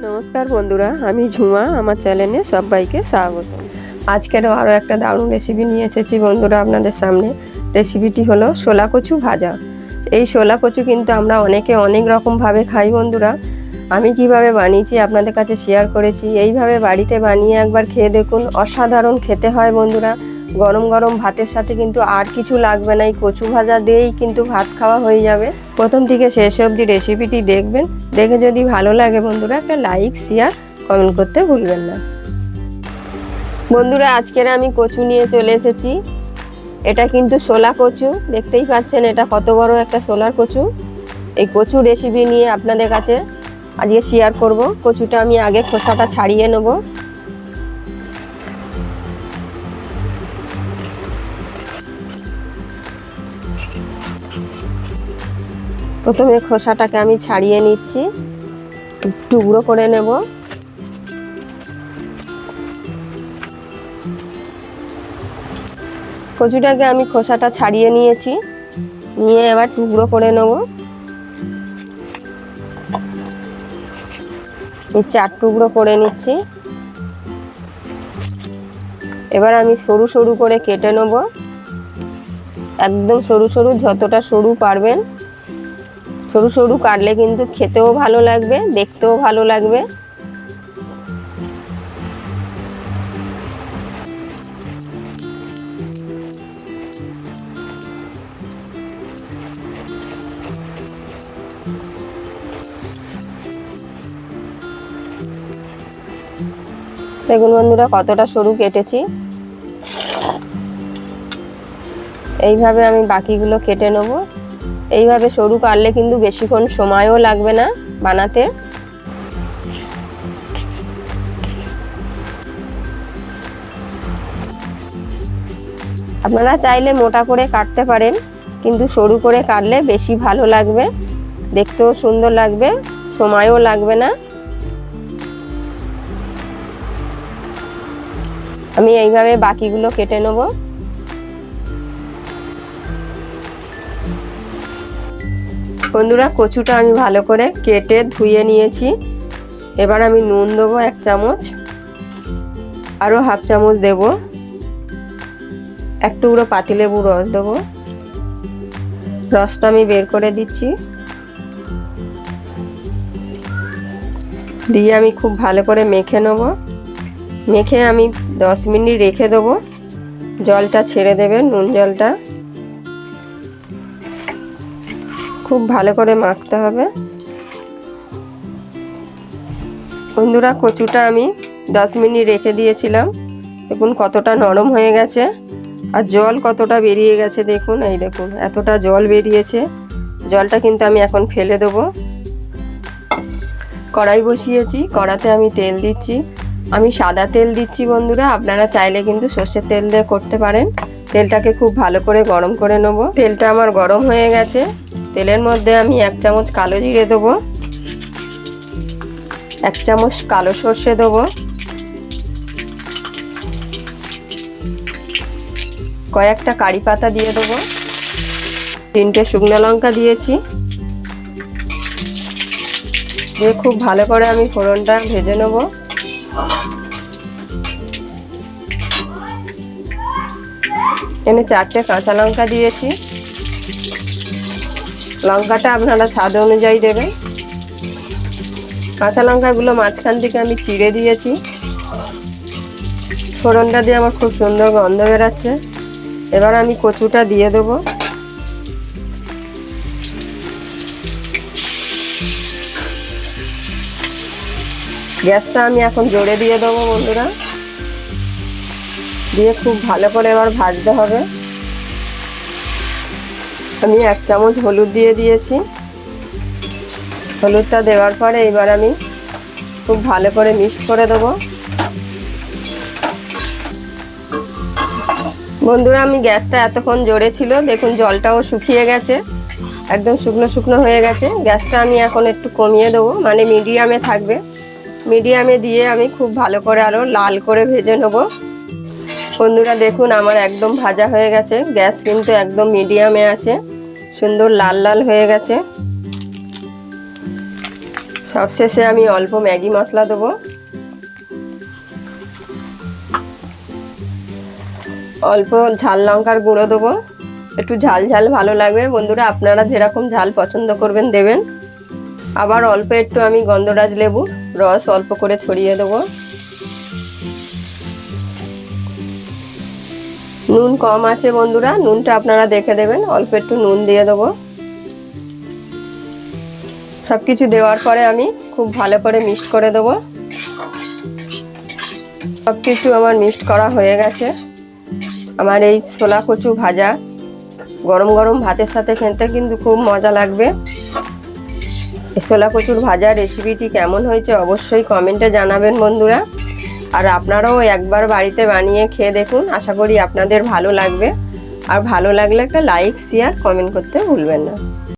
নমস্কার বন্ধুরা, আমি ঝুমা। আমার চ্যানেলে সবাইকে স্বাগত। আজকেরও আরও একটা দারুণ রেসিপি নিয়ে এসেছি বন্ধুরা আপনাদের সামনে। রেসিপিটি হলো শোলা কচু ভাজা। এই শোলা কচু কিন্তু আমরা অনেকে অনেক রকমভাবে খাই বন্ধুরা। আমি কিভাবে বানিয়েছি আপনাদের কাছে শেয়ার করেছি। এইভাবে বাড়িতে বানিয়ে একবার খেয়ে দেখুন, অসাধারণ খেতে হয় বন্ধুরা। গরম গরম ভাতের সাথে কিন্তু আর কিছু লাগবে না, এই কচু ভাজা দিয়েই কিন্তু ভাত খাওয়া হয়ে যাবে। প্রথম থেকে শেষ অবধি রেসিপিটি দেখবেন। দেখে যদি ভালো লাগে বন্ধুরা একটা লাইক শেয়ার কমেন্ট করতে ভুলবেন না। বন্ধুরা আজকের আমি কচু নিয়ে চলে এসেছি। এটা কিন্তু শোলা কচু, দেখতেই পাচ্ছেন এটা কত বড় একটা শোলার কচু। এই কচু রেসিপি নিয়ে আপনাদের কাছে আজকে শেয়ার করব। কচুটা আমি আগে খোসাটা ছাড়িয়ে নেব। প্রথমে খোসাটাকে আমি ছাড়িয়ে নিচ্ছি, টুকরো করে নেব। কচুটাকে আমি খোসাটা ছাড়িয়ে নিয়েছি, নিয়ে এবার টুকরো করে নেব। এই 4 টুকরো করে নিচ্ছি। এবার আমি সরু সরু করে কেটে নেব, একদম সরু সরু, যতটা সরু পারবেন। সরু সরু কাটলে কিন্তু খেতেও ভালো লাগবে, দেখতেও ভালো লাগবে। দেখুন বন্ধুরা কতটা সরু কেটেছি। এইভাবে আমি বাকিগুলো কেটে নেব। এইভাবে সরু কাটলে কিন্তু বেশিক্ষণ সময়ও লাগবে না বানাতে। আপনারা চাইলে মোটা করে কাটতে পারেন, কিন্তু সরু করে কাটলে বেশি ভালো লাগবে, দেখতেও সুন্দর লাগবে, সময়ও লাগবে না। আমি এইভাবে বাকিগুলো কেটে নেব। বন্ধুরা কচুটা আমি ভালো করে কেটে ধুয়ে নিয়েছি। এবার আমি নুন দেবো 1 চামচ, আরও হাফ চামচ দেব। 1 টুকরো পাতিলেবুর রস দেবো। রসটা আমি বের করে দিচ্ছি। দিয়ে আমি খুব ভালো করে মেখে নেব। মেখে আমি 10 মিনিট রেখে দেবো। জলটা ছেড়ে দেবেন, নুন জলটা। খুব ভালো করে মাখতে হবে। বন্ধুরা কচুটা আমি 10 মিনিট রেখে দিয়েছিলাম। দেখুন কতটা নরম হয়ে গেছে, আর জল কতটা বেরিয়ে গেছে দেখুন। এই দেখুন এতটা জল বেরিয়েছে। জলটা কিন্তু আমি এখন ফেলে দেবো। কড়াই বসিয়েছি, কড়াতে আমি তেল দিচ্ছি। আমি সাদা তেল দিচ্ছি বন্ধুরা, আপনারা চাইলে কিন্তু সর্ষের তেল দিয়ে করতে পারেন। তেলটাকে খুব ভালো করে গরম করে নেব। তেলটা আমার গরম হয়ে গেছে। তেলের মধ্যে আমি 1 চামচ কালো জিরে দেবো, 1 চামচ কালো সর্ষে দেবো, কয়েকটা কারি পাতা দিয়ে দেবো, 3টে শুকনো লঙ্কা দিয়েছি। দিয়ে খুব ভালো করে আমি ফোড়নটা ভেজে নেব। এখানে 4টে কাঁচা লঙ্কা দিয়েছি। লঙ্কাটা আপনারা স্বাদ অনুযায়ী দেবেন। কাঁচা লঙ্কাগুলো মাঝখান থেকে আমি চিড়ে দিয়েছি। ফোড়নটা দিয়ে আমার খুব সুন্দর গন্ধ বেরাচ্ছে। এবার আমি কচুটা দিয়ে দেবো। গ্যাসটা আমি এখন জোরে দিয়ে দেবো বন্ধুরা। দিয়ে খুব ভালো করে এবার ভাজতে হবে। আমি 1 চামচ হলুদ দিয়ে দিয়েছি। হলুদটা দেওয়ার পরে এবার আমি খুব ভালো করে মিক্স করে দেবো। বন্ধুরা আমি গ্যাসটা এতক্ষণ জোরে ছিল, দেখুন জলটাও শুকিয়ে গেছে, একদম শুকনো শুকনো হয়ে গেছে। গ্যাসটা আমি এখন একটু কমিয়ে দেবো, মানে মিডিয়ামে থাকবে। মিডিয়ামে দিয়ে আমি খুব ভালো করে আরও লাল করে ভেজে নেব। বন্ধুরা দেখুন আমার একদম ভাজা হয়ে গেছে। গ্যাস কিন্তু একদম মিডিয়ামে আছে, সুন্দর লাল লাল হয়ে গেছে। সবশেষে আমি অল্প ম্যাগি মশলা দেবো, অল্প ঝাল লঙ্কার গুঁড়ো দেবো, একটু ঝাল ঝাল ভালো লাগবে বন্ধুরা, আপনারা যেরকম ঝাল পছন্দ করবেন দেবেন। আবার অল্প একটু আমি গন্ধরাজ লেবু রস অল্প করে ছড়িয়ে দেবো। নুন কম আছে বন্ধুরা, নুনটা আপনারা দেখে দেবেন, অল্প একটু নুন দিয়ে দেবো। সব কিছু দেওয়ার পরে আমি খুব ভালো করে মিক্স করে দেবো। সব কিছু আমার মিক্সড করা হয়ে গেছে। আমার এই ছোলা কচু ভাজা গরম গরম ভাতের সাথে খেতে কিন্তু খুব মজা লাগবে। এই ছোলা কচুর ভাজা রেসিপিটি কেমন হয়েছে অবশ্যই কমেন্টে জানাবেন বন্ধুরা। আর আপনারাও একবার বাড়িতে বানিয়ে খেয়ে দেখুন, আশা করি আপনাদের ভালো লাগবে। আর ভালো লাগলে একটা লাইক শেয়ার কমেন্ট করতে ভুলবেন না।